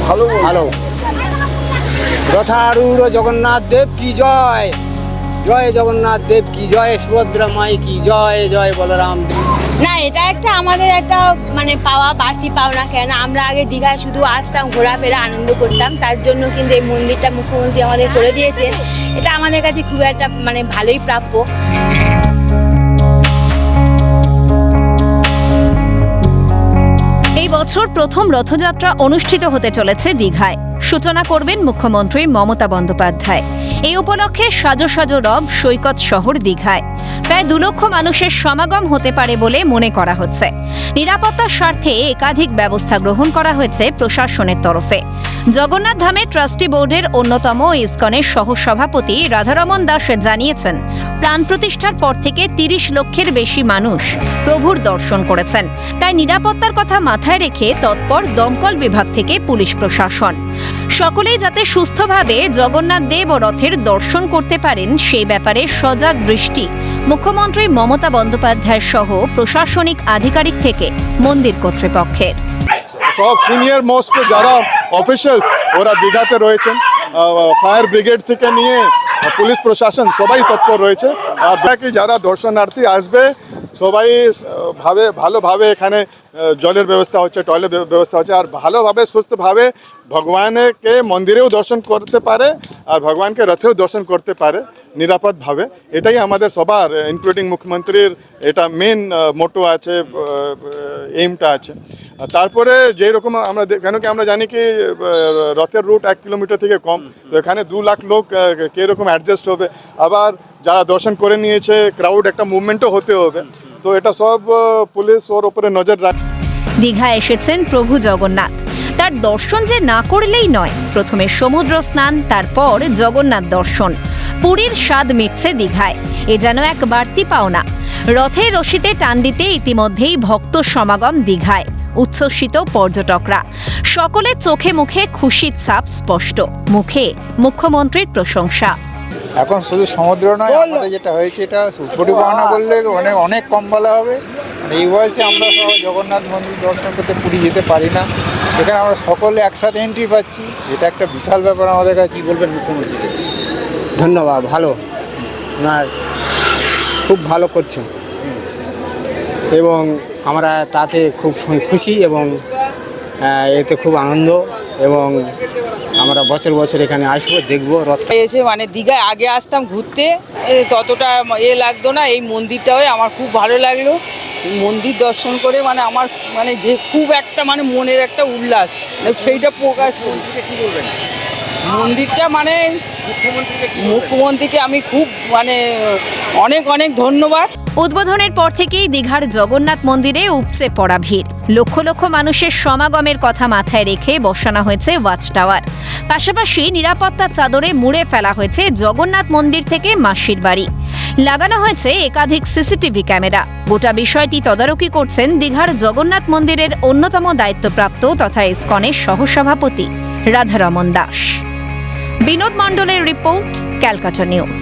ভালো ভালো। রথারূঢ় জগন্নাথ দেব কি জয়, জয় জগন্নাথ দেব কি জয়, সুভদ্রা মাই কি জয়, জয় বলরাম দেব। না, এটা একটা আমাদের একটা মানে পাওয়া, বাড়তি পাওনা। কেন আমরা আগে দীঘায় শুধু আসতাম, ঘোরাফেরা আনন্দ করতাম, তার জন্য কিন্তু এই মন্দিরটা মুখ্যমন্ত্রী আমাদের করে দিয়েছে। এটা আমাদের কাছে খুব একটা মানে ভালোই প্রাপ্য। এই বছর প্রথম রথযাত্রা অনুষ্ঠিত হতে চলেছে দীঘায়। সূচনা করবেন মুখ্যমন্ত্রী মমতা বন্দ্যোপাধ্যায়। এই উপলক্ষে সাজো সাজো রব সৈকত শহর দীঘায়। প্রায় 2 লক্ষ মানুষের সমাগম হতে পারে বলে মনে করা হচ্ছে। নিরাপত্তার স্বার্থে একাধিক ব্যবস্থা গ্রহণ করা হয়েছে প্রশাসনের তরফে। জগন্নাথ ধামে ট্রাস্টি বোর্ডের অন্যতম ইসকনের সহসভাপতি রাধারমন দাস জানিয়েছেন, প্রাণ প্রতিষ্ঠার পর থেকে 30 লক্ষের বেশি মানুষ প্রভুর দর্শন করেছেন। তাই নিরাপত্তার কথা মাথায় রেখে তৎপর দমকল বিভাগ থেকে পুলিশ প্রশাসন। সকলেই যাতে সুস্থভাবে জগন্নাথ দেব ও রথের দর্শন করতে পারেন সেই ব্যাপারে সজাগ দৃষ্টি মুখ্যমন্ত্রী মমতা বন্দ্যোপাধ্যায় সহ প্রশাসনিক আধিকারিক থেকে মন্দির কর্তৃপক্ষের। সব সিনিয়র মোস্ট যারা অফিসিয়ালস ওরা দীঘাতে রয়েছেন, ফায়ার ব্রিগেড থেকে নিয়ে পুলিশ প্রশাসন সবাই তৎপর রয়েছে। আর বাকি যারা দর্শনার্থী আসবে সবাই ভালোভাবে এখানে জলের ব্যবস্থা হচ্ছে, টয়লেট ব্যবস্থা হচ্ছে, আর ভালোভাবে সুস্থভাবে ভগবানকে মন্দিরেও দর্শন করতে পারে আর ভগবানকে রথেও দর্শন করতে পারে নিরাপদভাবে। এটাই আমাদের সবার ইনক্লুডিং মুখ্যমন্ত্রীর এটা মেন মোটো আছে, এইমটা আছে। তারপরে যেই রকম আমরা কেন কি আমরা জানি কি রথের রুট 1 কিলোমিটার থেকে কম, তো এখানে 2 লাখ লোক কীরকম অ্যাডজাস্ট হবে, আবার যারা দর্শন করে নিয়েছে ক্রাউড একটা মুভমেন্টও হতে হবে, তো এটা সব পুলিশ ওর উপরে নজর রাখে। দীঘায় এসেছেন প্রভু জগন্নাথ, তার দর্শন যে না করলেই নয়। প্রথমে সমুদ্র স্নান, তারপর জগন্নাথ দর্শন। পুরীর স্বাদ মিটছে দীঘায়, এ যেন এক বাড়তি পাওনা। রথে রশিতে টান দিতে ইতিমধ্যেই ভক্ত সমাগম দীঘায়। উচ্ছ্বসিত পর্যটকরা, সকলের চোখে মুখে খুশির ছাপ স্পষ্ট, মুখে মুখ্যমন্ত্রীর প্রশংসা। এখন শুধু সমুদ্র নয়, আমাদের যেটা হয়েছে এটা পরিবহনা করলে অনেক কম বলা হবে। এই বয়সে আমরা সব জগন্নাথ মন্দির দর্শন করতে পুরী যেতে পারি না, এখানে আমরা সকলে একসাথে এন্ট্রি পাচ্ছি, এটা একটা বিশাল ব্যাপার আমাদের কাছে। কী বলবেন মুখ্যমন্ত্রীকে? ধন্যবাদ, ভালো, ওনার খুব ভালো করছেন এবং আমরা তাতে খুব খুশি এবং এতে খুব আনন্দ, এবং আমরা বছর বছর এখানে আসবো, দেখবো রথ। এসে মানে দীঘায় আগে আসতাম ঘুরতে, ততটা লাগতো না। এই মন্দিরটা হয়ে আমার খুব ভালো লাগলো। মন্দির দর্শন করে মানে আমার মানে যে খুব একটা মানে মনের একটা উল্লাস, সেইটা প্রকাশ করছে। কী বলবেন মন্দিরটা মানে মুখ্যমন্ত্রীকে আমি খুব মানে অনেক অনেক ধন্যবাদ। উদ্বোধনের পর থেকেই দীঘার জগন্নাথ মন্দিরে উপচে পড়া ভিড়। লক্ষ লক্ষ মানুষের সমাগমের কথা মাথায় রেখে বসানো হয়েছে ওয়াচ টাওয়ার। পাশাপাশি নিরাপত্তার চাদরে মুড়ে ফেলা হয়েছে জগন্নাথ মন্দির থেকে মাসির বাড়ি। লাগানো হয়েছে একাধিক সিসিটিভি ক্যামেরা। গোটা বিষয়টি তদারকি করছেন দীঘার জগন্নাথ মন্দিরের অন্যতম দায়িত্বপ্রাপ্ত তথা ইসকনের সহসভাপতি রাধারমন দাস। বিনোদ মণ্ডলের রিপোর্ট, ক্যালকাটা নিউজ।